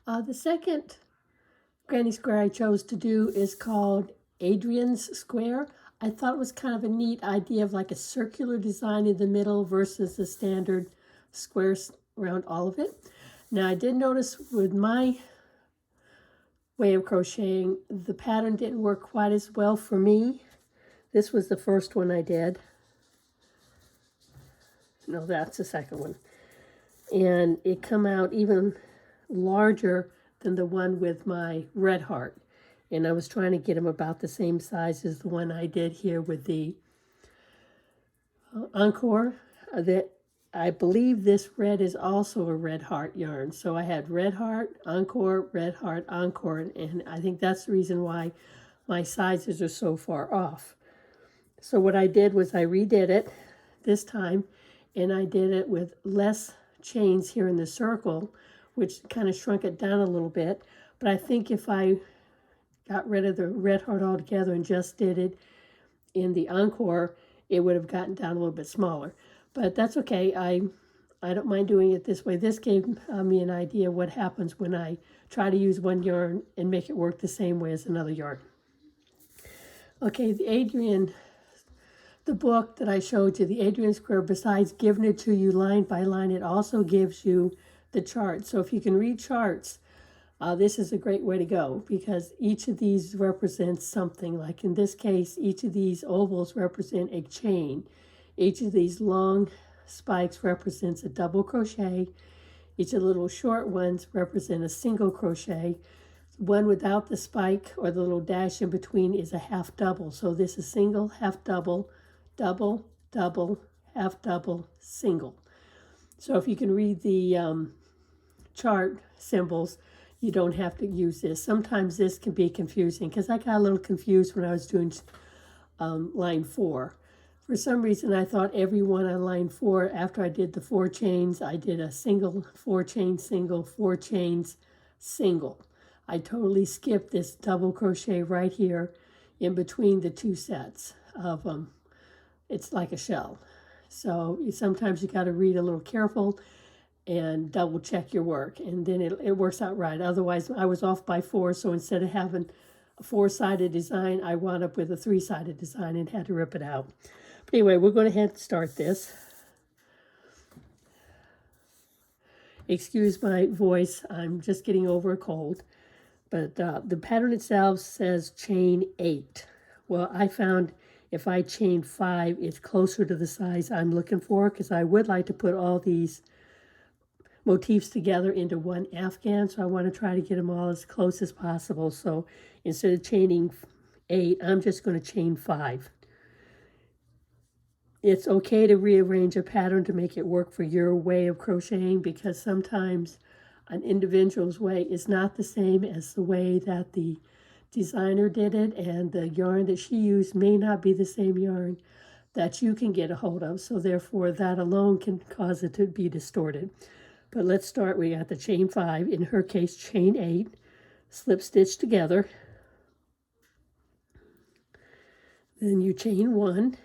The second granny square I chose to do is called Adrienne's square. I thought it was kind of a neat idea of like a circular design in the middle versus the standard squares around all of it. Now I did notice with my way of crocheting, the pattern didn't work quite as well for me. This was the first one I did. No, that's the second one. And it come out even larger than the one with my red heart. And I was trying to get them about the same size as the one I did here with the Encore. That I believe this red is also a red heart yarn. So I had red heart, Encore, and I think that's the reason why my sizes are so far off. So what I did was I redid it this time, and I did it with less chains here in the circle, which kind of shrunk it down a little bit. But I think if I got rid of the red heart altogether and just did it in the Encore, it would have gotten down a little bit smaller. But that's okay. I don't mind doing it this way. This gave me an idea what happens when I try to use one yarn and make it work the same way as another yarn. Okay, the Adrienne, the book that I showed you, the Adrienne Square, besides giving it to you line by line, it also gives you the chart. So if you can read charts, this is a great way to go, because each of these represents something. Like in this case, each of these ovals represent a chain. Each of these long spikes represents a double crochet. Each of the little short ones represent a single crochet. One without the spike or the little dash in between is a half double. So this is single, half double, double, double, half double, single. So if you can read the chart symbols, you don't have to use this. Sometimes this can be confusing, because I got a little confused when I was doing line 4. For some reason, I thought every one on line 4, after I did the 4 chains, I did a single, 4 chains, single, 4 chains, single. I totally skipped this double crochet right here in between the 2 sets of it's like a shell. So sometimes you got to read a little careful and double check your work, and then it works out right. Otherwise, I was off by 4, so instead of having a 4-sided design, I wound up with a 3-sided design and had to rip it out. But anyway, we're going to head to start this. Excuse my voice, I'm just getting over a cold. But the pattern itself says chain 8. Well, I found if I chain 5, it's closer to the size I'm looking for, because I would like to put all these motifs together into one afghan, so I want to try to get them all as close as possible. So instead of chaining 8, I'm just going to chain 5. It's okay to rearrange a pattern to make it work for your way of crocheting, because sometimes an individual's way is not the same as the way that the designer did it, and the yarn that she used may not be the same yarn that you can get a hold of. So therefore, that alone can cause it to be distorted. But let's start. We got the chain 5, in her case chain 8, slip stitch together. Then you chain 1.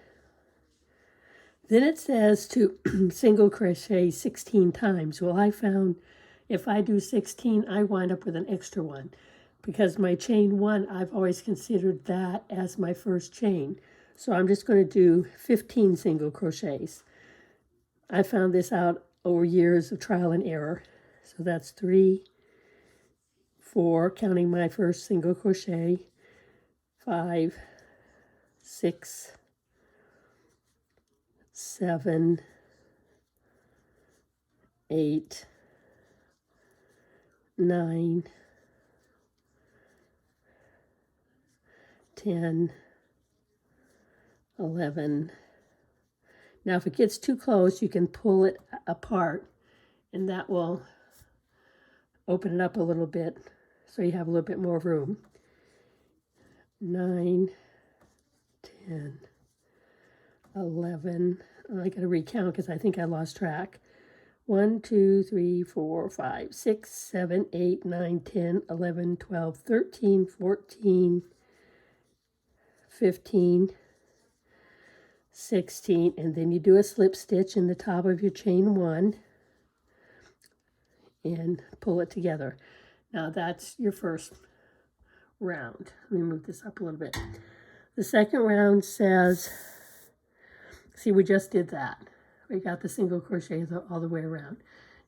Then it says to single crochet 16 times. Well, I found if I do 16, I wind up with an extra one, because my chain 1, I've always considered that as my first chain. So I'm just going to do 15 single crochets. I found this out over years of trial and error. So that's 3, 4, counting my first single crochet, 5, 6, 7, 8, 9, 10, 11. Now, if it gets too close, you can pull it apart, and that will open it up a little bit so you have a little bit more room. 9, 10, 11. I got to recount because I think I lost track. 1, 2, 3, 4, 5, 6, 7, 8, 9, 10, 11, 12, 13, 14, 15, 16, and then you do a slip stitch in the top of your chain 1 and pull it together. Now that's your first round. Let me move this up a little bit. The second round says, see, we just did that. We got the single crochet all the way around.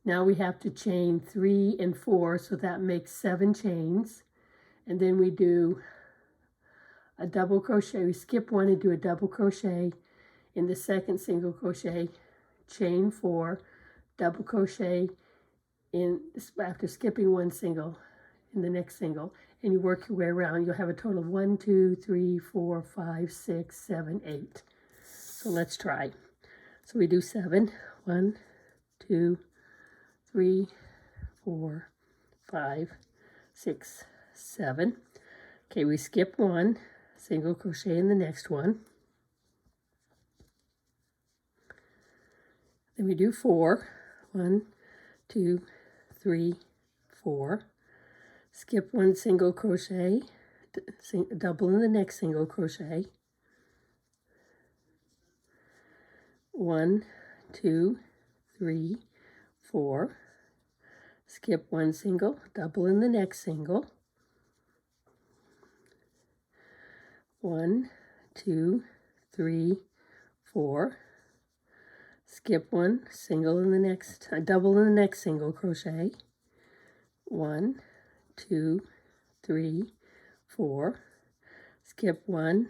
Now we have to chain 3 and 4, so that makes 7 chains. And then we do a double crochet. We skip one and do a double crochet in the second single crochet, chain 4, double crochet in after skipping one single in the next single, and you work your way around. You'll have a total of 1, 2, 3, 4, 5, 6, 7, 8. So let's try. So we do 7. 1, 2, 3, 4, 5, 6, 7. Okay, we skip one, single crochet in the next one. Then we do 4. 1, 2, 3, 4. Skip one single crochet, double in the next single crochet. 1, 2, 3, 4. Skip one single, double in the next single. 1, 2, 3, 4. Skip one, single in the next, double in the next single crochet. 1, 2, 3, 4. Skip one,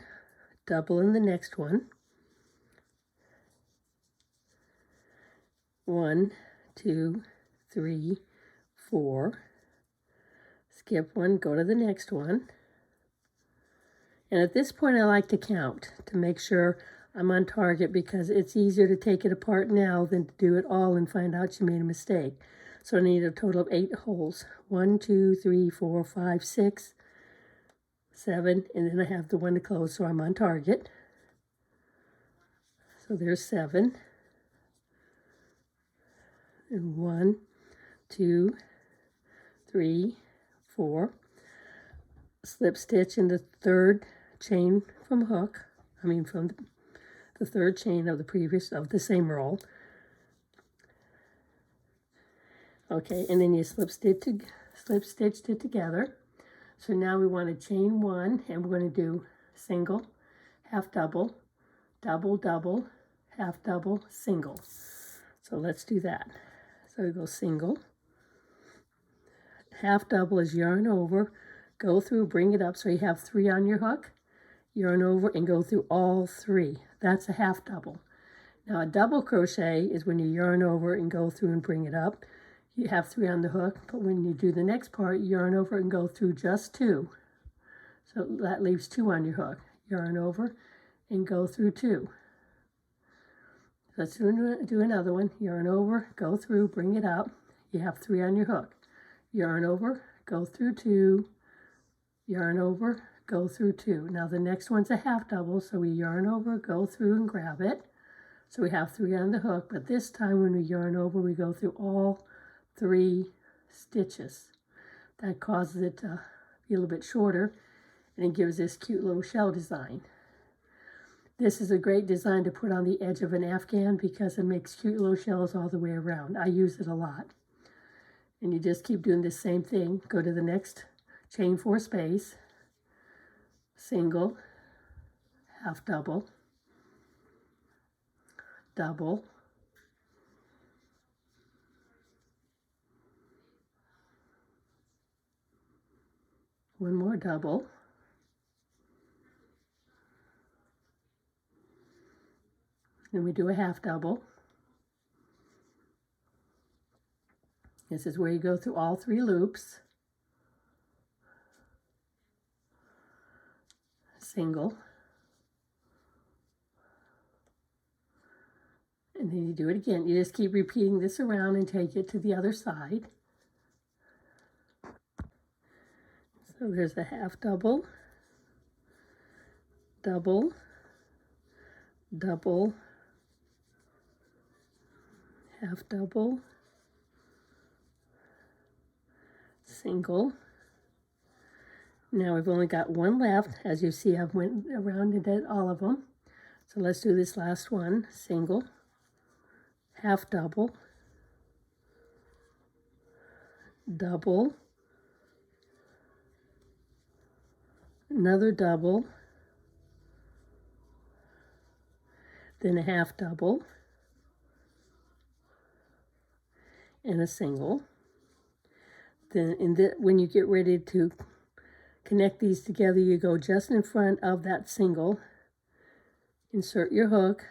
double in the next one. 1, 2, 3, 4. Skip one, go to the next one. And at this point, I like to count to make sure I'm on target, because it's easier to take it apart now than to do it all and find out you made a mistake. So I need a total of 8 holes. 1, 2, 3, 4, 5, 6, 7, and then I have the one to close, so I'm on target. So there's 7. And 1, 2, 3, 4. Slip stitch in the third chain from hook. From the third chain of the same row. Okay, and then you slip stitched it together. So now we want to chain 1, and we're going to do single, half double, double, double, half double, single. So let's do that. So we go single, half double is yarn over, go through, bring it up so you have 3 on your hook, yarn over and go through all 3. That's a half double. Now a double crochet is when you yarn over and go through and bring it up. You have 3 on the hook, but when you do the next part, you yarn over and go through just 2. So that leaves 2 on your hook. Yarn over and go through 2. Let's do another one. Yarn over, go through, bring it up. You have 3 on your hook. Yarn over, go through 2, yarn over, go through 2. Now the next one's a half double, so we yarn over, go through and grab it. So we have 3 on the hook, but this time when we yarn over, we go through all 3 stitches. That causes it to be a little bit shorter, and it gives this cute little shell design. This is a great design to put on the edge of an afghan because it makes cute little shells all the way around. I use it a lot. And you just keep doing the same thing. Go to the next chain 4 space, single, half double, double, one more double, then we do a half double. This is where you go through all 3 loops, single, and then you do it again. You just keep repeating this around and take it to the other side. So there's a half double, double, double, half double, single. Now we've only got 1 left. As you see, I've went around and did all of them. So let's do this last one. Single, half double, double, another double, then a half double, and a single. Then when you get ready to connect these together, you go just in front of that single, insert your hook,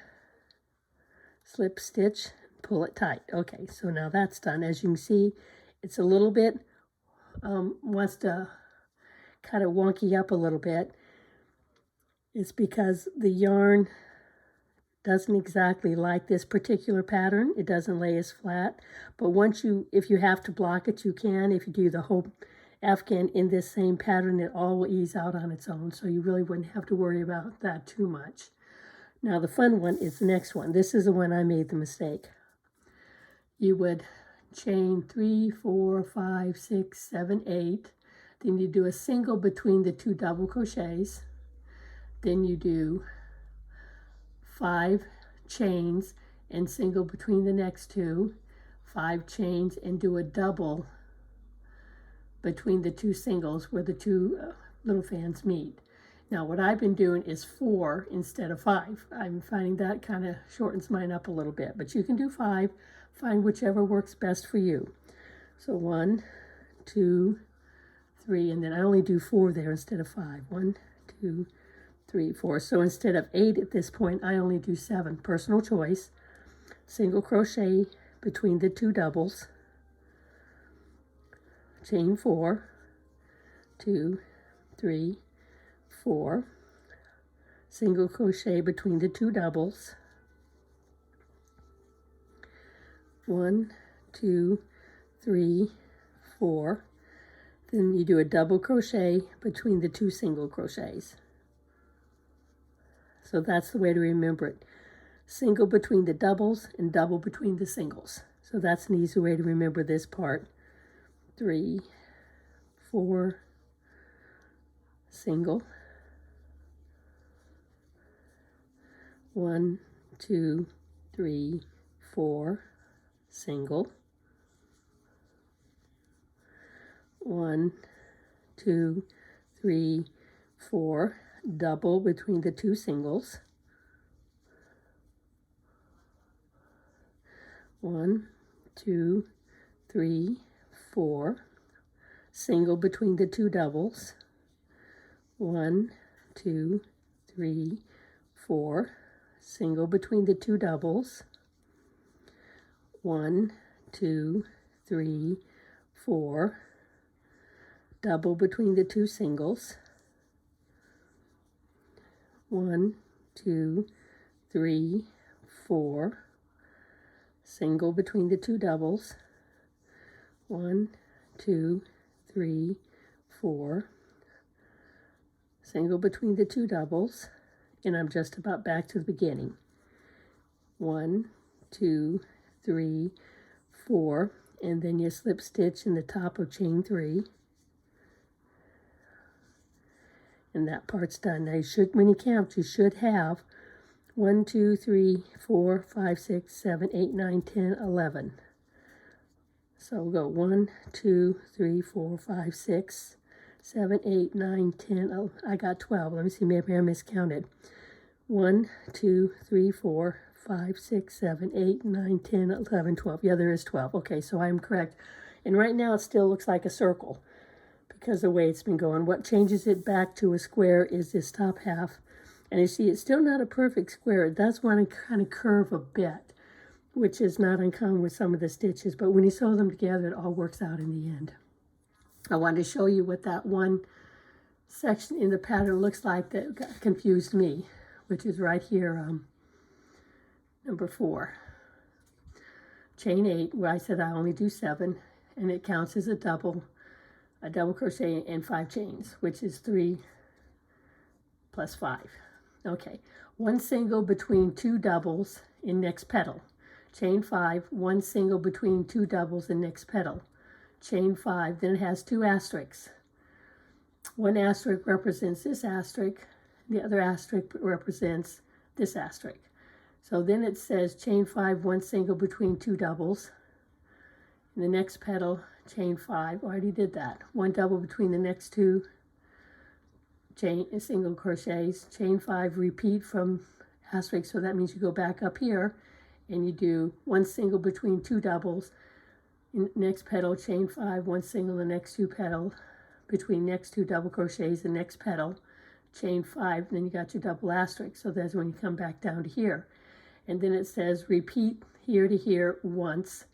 slip stitch, pull it tight. Okay, so now that's done. As you can see, it's a little bit, wants to kind of wonky up a little bit. It's because the yarn doesn't exactly like this particular pattern. It doesn't lay as flat. But if you have to block it, you can. If you do the whole afghan in this same pattern, it all will ease out on its own. So you really wouldn't have to worry about that too much. Now the fun one is the next one. This is the one I made the mistake. You would chain 3, 4, 5, 6, 7, 8. Then you do a single between the 2 double crochets. Then you do 5 chains and single between the next 2, 5 chains and do a double between the 2 singles where the 2 little fans meet. Now what I've been doing is 4 instead of 5. I'm finding that kind of shortens mine up a little bit, but you can do 5. Find whichever works best for you. So 1, 2, 3, and then I only do 4 there instead of 5. 1, 2, 3, 4. So instead of 8 at this point, I only do 7. Personal choice. Single crochet between the 2 doubles. Chain 4, 2, 3, 4. Single crochet between the 2 doubles. 1, 2, 3, 4. Then you do a double crochet between the 2 single crochets. So that's the way to remember it. Single between the doubles and double between the singles. So that's an easy way to remember this part. 3, 4, single. 1, 2, 3, 4, single. 1, 2, 3, 4, double between the 2 singles. 1, 2, 3, 4, single between the 2 doubles. 1, 2, 3, 4, single between the 2 doubles. 1, 2, 3, 4, double between the 2 singles. 1, 2, 3, 4, single between the 2 doubles. 1, 2, 3, 4, single between the 2 doubles, and I'm just about back to the beginning. 1, 2, 3, 4, and then you slip stitch in the top of chain 3. And that part's done. Now when you count, you should have 1, 2, 3, 4, 5, 6, 7, 8, 9, 10, 11. So we'll go 1, 2, 3, 4, 5, 6, 7, 8, 9, 10. Oh, I got 12. Let me see, maybe I miscounted. 1, 2, 3, 4, 5, 6, 7, 8, 9, 10, 11, 12. Yeah, there is 12. Okay, so I'm correct. And right now it still looks like a circle because of the way it's been going. What changes it back to a square is this top half. And you see, it's still not a perfect square. It does want to kind of curve a bit, which is not uncommon with some of the stitches. But when you sew them together, it all works out in the end. I wanted to show you what that one section in the pattern looks like that confused me, which is right here, number 4. Chain 8, where I said I only do 7, and it counts as a double crochet and 5 chains, which is 3 plus 5. Okay, 1 single between 2 doubles in next petal. Chain 5, 1 single between 2 doubles in next petal. Chain 5, then it has 2 asterisks. One asterisk represents this asterisk, the other asterisk represents this asterisk. So then it says chain 5, 1 single between 2 doubles. In the next petal, chain 5, already did that. 1 double between the next 2, single crochets, chain 5, repeat from asterisk, so that means you go back up here and you do 1 single between 2 doubles, next petal, chain 5, 1 single, the next 2 petal, between next 2 double crochets, the next petal, chain 5, then you got your double asterisk, so that's when you come back down to here. And then it says repeat here to here once,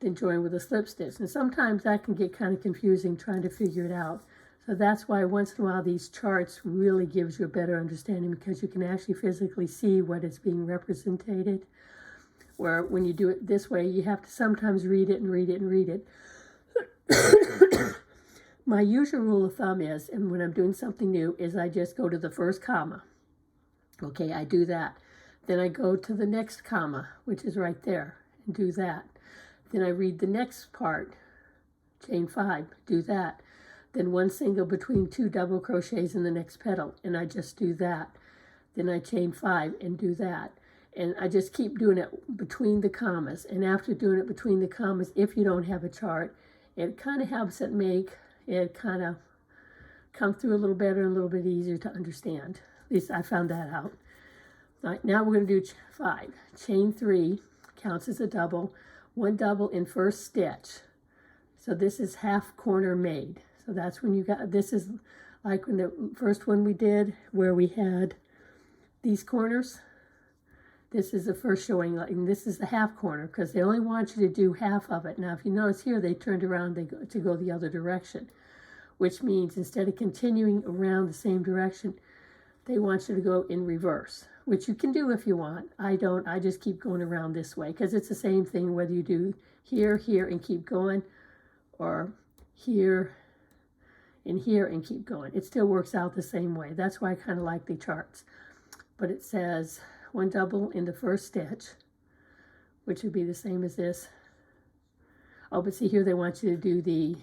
then join with a slip stitch. And sometimes that can get kind of confusing trying to figure it out. So that's why once in a while these charts really gives you a better understanding, because you can actually physically see what is being represented. Where when you do it this way, you have to sometimes read it and read it and read it. My usual rule of thumb is, and when I'm doing something new, is I just go to the first comma. Okay, I do that. Then I go to the next comma, which is right there, and do that. Then I read the next part, chain 5, do that. Then 1 single between 2 double crochets in the next petal, and I just do that. Then I chain 5 and do that. And I just keep doing it between the commas. And after doing it between the commas, if you don't have a chart, it kind of helps it make it kind of come through a little better and a little bit easier to understand. At least I found that out. All right, now we're going to do 5. Chain 3 counts as a double, 1 double in first stitch. So this is half corner made. So that's when you got, this is like when the first one we did where we had these corners. This is the first showing, and this is the half corner because they only want you to do half of it. Now, if you notice here, they turned around to go the other direction, which means instead of continuing around the same direction, they want you to go in reverse, which you can do if you want. I don't. I just keep going around this way because it's the same thing whether you do here, here, and keep going, or here and here and keep going. It still works out the same way. That's why I kind of like the charts. But it says 1 double in the first stitch, which would be the same as this. Oh, but see here they want you to do the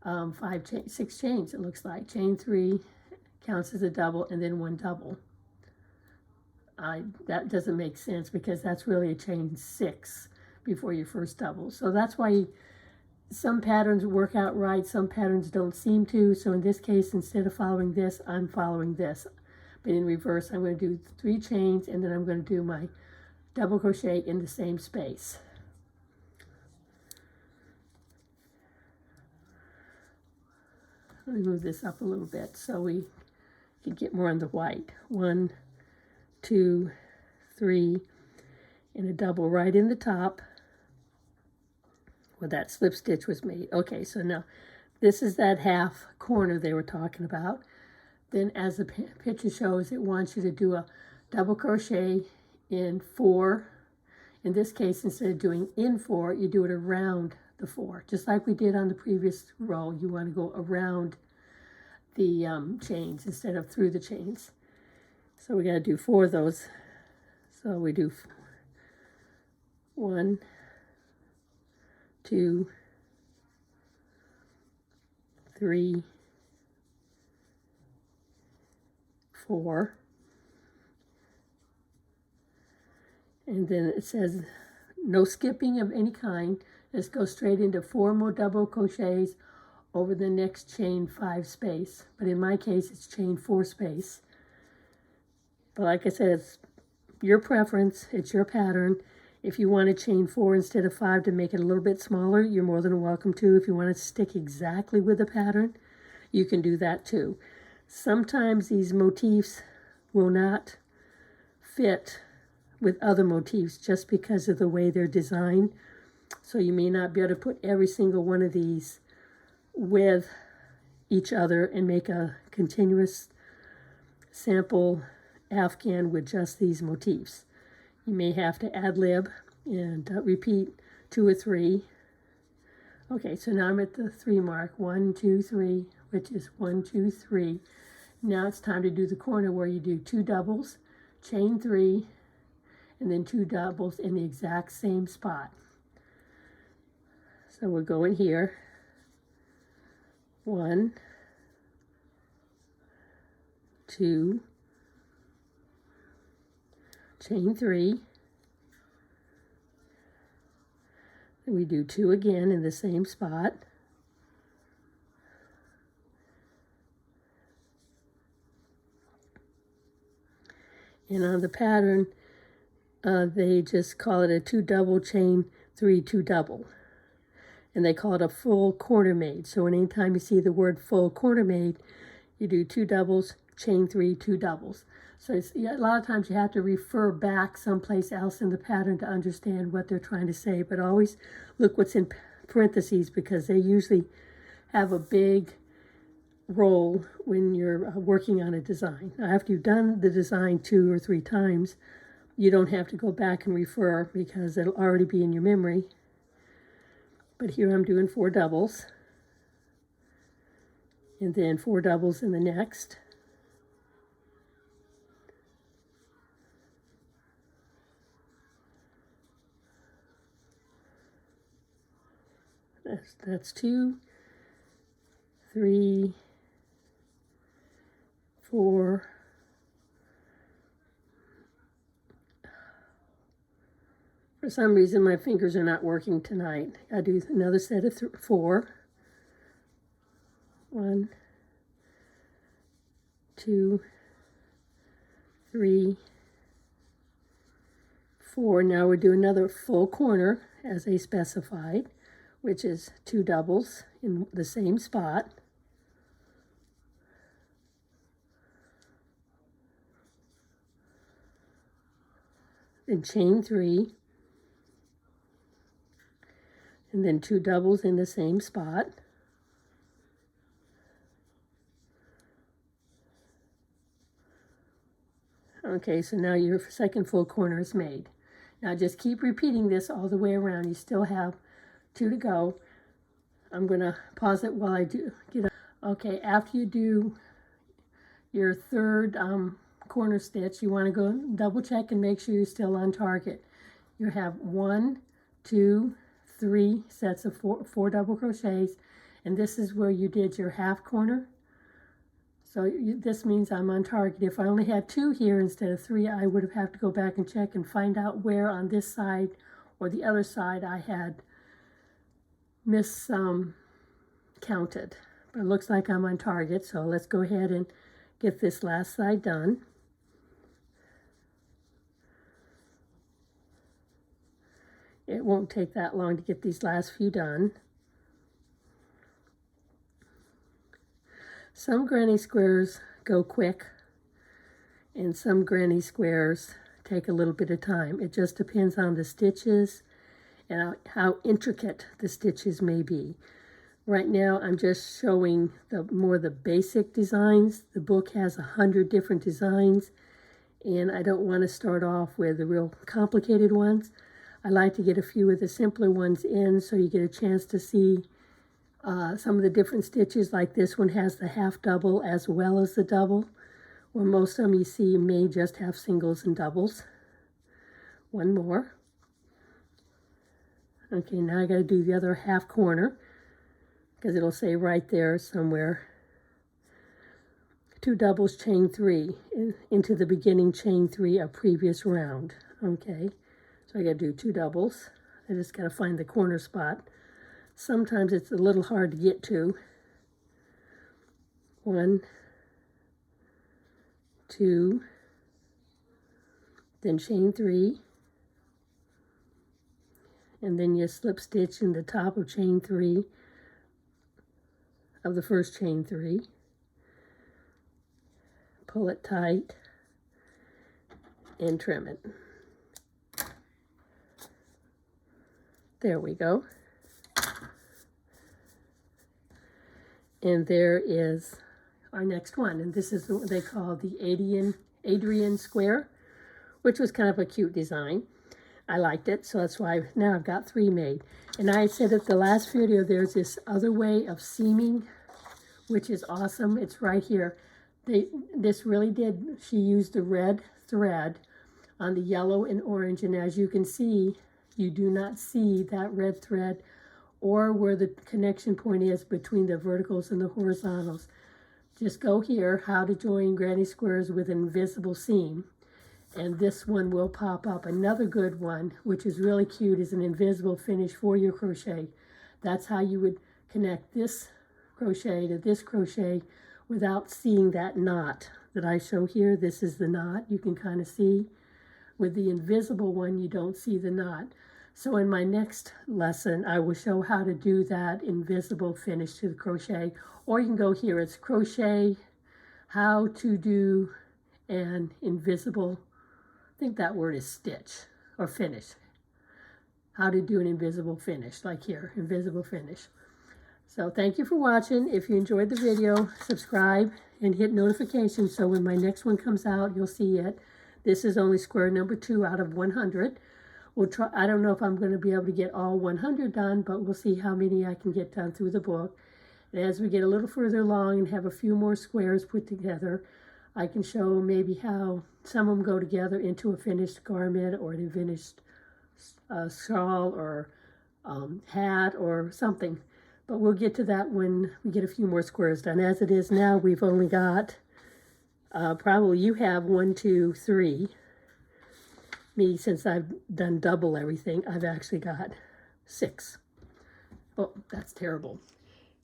6 chains, it looks like. Chain 3 counts as a double, and then 1 double. That doesn't make sense because that's really a chain 6 before your first double. So that's why some patterns work out right, some patterns don't seem to. So in this case, instead of following this, I'm following this. But in reverse, I'm going to do 3 chains, and then I'm going to do my double crochet in the same space. Let me move this up a little bit so we can get more on the white. 1, 2, 3, and a double right in the top where that slip stitch was made. Okay, so now this is that half corner they were talking about. Then as the picture shows, it wants you to do a double crochet in 4. In this case, instead of doing in 4, you do it around the 4. Just like we did on the previous row, you want to go around the chains instead of through the chains. So we got to do 4 of those. So we do 1, 2, 3, 4, and then it says no skipping of any kind. Just go straight into 4 more double crochets over the next chain 5 space. But in my case, it's chain 4 space. But like I said, it's your preference. It's your pattern. If you want to chain 4 instead of 5 to make it a little bit smaller, you're more than welcome to. If you want to stick exactly with the pattern, you can do that too. Sometimes these motifs will not fit with other motifs just because of the way they're designed. So you may not be able to put every single one of these with each other and make a continuous sample afghan with just these motifs. You may have to ad-lib and repeat 2 or 3. Okay, so now I'm at the 3 mark. 1, 2, 3, which is 1, 2, 3. Now it's time to do the corner where you do 2 doubles, chain 3, and then 2 doubles in the exact same spot. So we'll go in here. 1, 2, chain 3. And we do 2 again in the same spot. And on the pattern, they just call it a 2 double chain 3 2 double. And they call it a full corner made. So anytime you see the word full corner made, you do 2 doubles, chain 3 2 doubles. So a lot of times you have to refer back someplace else in the pattern to understand what they're trying to say. But always look what's in parentheses, because they usually have a big role when you're working on a design. Now, after you've done the design 2 or 3 times, you don't have to go back and refer, because it'll already be in your memory. But here I'm doing 4 doubles, and then 4 doubles in the next. That's 2, 3, 4, for some reason my fingers are not working tonight. I do another set of 4. 1, 2, 3, 4. Now we're doing another full corner as they specified, which is 2 doubles in the same spot. Then chain 3, and then 2 doubles in the same spot. Okay, so now your second full corner is made. Now just keep repeating this all the way around. You still have 2 to go. I'm going to pause it while I do get up. Okay, after you do your third corner stitch, you want to go double check and make sure you're still on target. You have 1, 2, 3 sets of 4 double crochets, and this is where you did your half corner. So this means I'm on target. If I only had 2 here instead of 3, I would have to go back and check and find out where on this side or the other side I had miscounted. But it looks like I'm on target, so let's go ahead and get this last side done. It won't take that long to get these last few done. Some granny squares go quick, and some granny squares take a little bit of time. It just depends on the stitches and how intricate the stitches may be. Right now, I'm just showing more the basic designs. The book has 100 different designs, and I don't want to start off with the real complicated ones. I like to get a few of the simpler ones in so you get a chance to see some of the different stitches. Like this one has the half double as well as the double, where most of them you see may just have singles and doubles. One more. Okay, now I got to do the other half corner, because it'll say right there somewhere 2 doubles, chain 3 into the beginning chain 3 of previous round. Okay, so I got to do 2 doubles. I just got to find the corner spot. Sometimes it's a little hard to get to. 1, 2, then chain 3, and then you slip stitch in the top of chain 3 of the first chain 3. Pull it tight and trim it. There we go. And there is our next one, and this is what they call the Adrienne square, which was kind of a cute design. I liked it, so that's why now I've got 3 made. And I said at the last video, there's this other way of seaming, which is awesome. It's right here. This really did, she used the red thread on the yellow and orange, and as you can see, you do not see that red thread or where the connection point is between the verticals and the horizontals. Just go here, how to join granny squares with an invisible seam, and this one will pop up. Another good one, which is really cute, is an invisible finish for your crochet. That's how you would connect this crochet to this crochet without seeing that knot that I show here. This is the knot. You can kind of see. With the invisible one, you don't see the knot. So in my next lesson, I will show how to do that invisible finish to the crochet. Or you can go here, it's crochet, how to do an invisible, I think that word is stitch or finish. How to do an invisible finish, like here, invisible finish. So thank you for watching. If you enjoyed the video, subscribe and hit notifications so when my next one comes out, you'll see it. This is only square number 2 out of 100. We'll try. I don't know if I'm going to be able to get all 100 done, but we'll see how many I can get done through the book. And as we get a little further along and have a few more squares put together, I can show maybe how some of them go together into a finished garment or a finished shawl or hat or something. But we'll get to that when we get a few more squares done. As it is now, we've only got, probably you have 1, 2, 3. Me, since I've done double everything, I've actually got 6. Oh, that's terrible.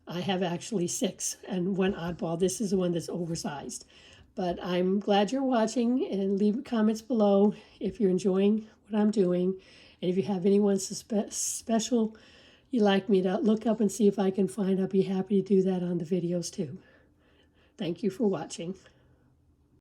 I have actually 6 and 1 oddball. This is the one that's oversized. But I'm glad you're watching, and leave comments below if you're enjoying what I'm doing. And if you have anyone special you'd like me to look up and see if I can find, I'll be happy to do that on the videos too. Thank you for watching.